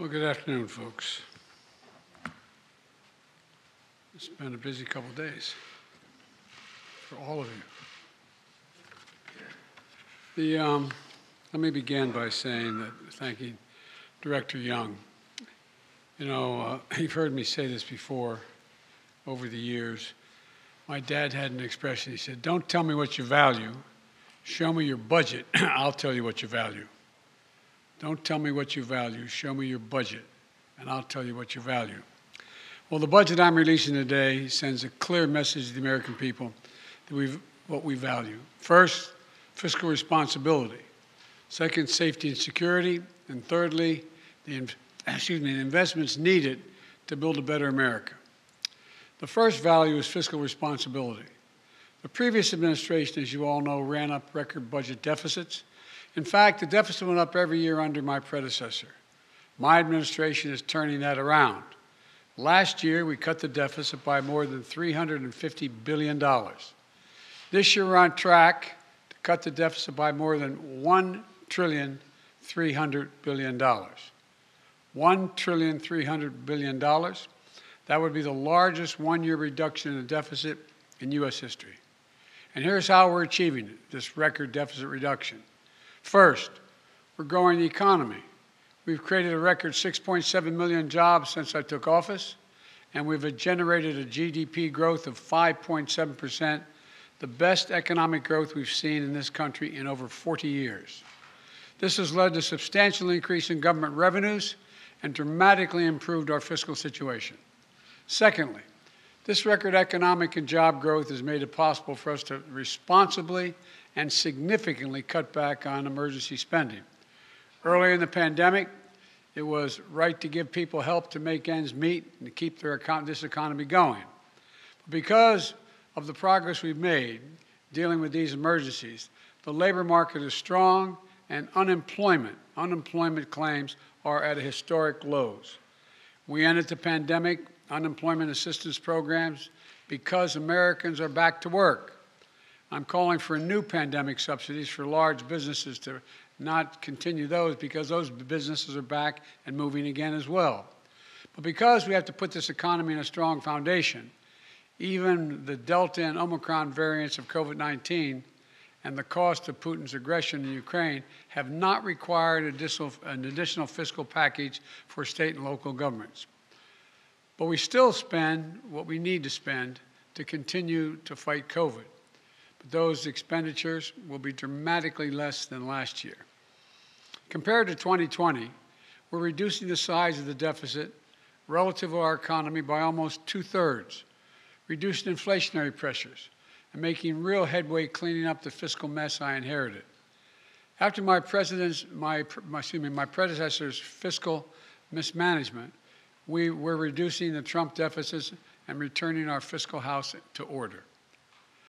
Well, good afternoon, folks. It's been a busy couple of days for all of you. Let me begin by thanking Director Young. You know, you've heard me say this before over the years. My dad had an expression. He said, "Don't tell me what you value. Show me your budget. I'll tell you what you value." Don't tell me what you value. Show me your budget, and I'll tell you what you value. Well, the budget I'm releasing today sends a clear message to the American people that what we value. First, fiscal responsibility. Second, safety and security. And thirdly, the investments needed to build a better America. The first value is fiscal responsibility. The previous administration, as you all know, ran up record budget deficits. In fact, the deficit went up every year under my predecessor. My administration is turning that around. Last year, we cut the deficit by more than $350 billion. This year, we're on track to cut the deficit by more than $1,300 billion. $1,300 billion. That would be the largest one-year reduction in the deficit in U.S. history. And here's how we're achieving it, this record deficit reduction. First, we're growing the economy. We've created a record 6.7 million jobs since I took office, and we've generated a GDP growth of 5.7%, the best economic growth we've seen in this country in over 40 years. This has led to substantial increase in government revenues and dramatically improved our fiscal situation. Secondly, this record economic and job growth has made it possible for us to responsibly and significantly cut back on emergency spending. Early in the pandemic, it was right to give people help to make ends meet and to keep this economy going. But because of the progress we've made dealing with these emergencies, the labor market is strong and unemployment claims are at historic lows. We ended the pandemic unemployment assistance programs because Americans are back to work. I'm calling for new pandemic subsidies for large businesses to not continue those because those businesses are back and moving again as well. But because we have to put this economy in a strong foundation, even the Delta and Omicron variants of COVID-19 and the cost of Putin's aggression in Ukraine have not required an additional fiscal package for state and local governments. But we still spend what we need to spend to continue to fight COVID. But those expenditures will be dramatically less than last year. Compared to 2020, we're reducing the size of the deficit relative to our economy by almost 2/3, reducing inflationary pressures, and making real headway cleaning up the fiscal mess I inherited. After my predecessor's fiscal mismanagement, we were reducing the Trump deficits and returning our fiscal house to order.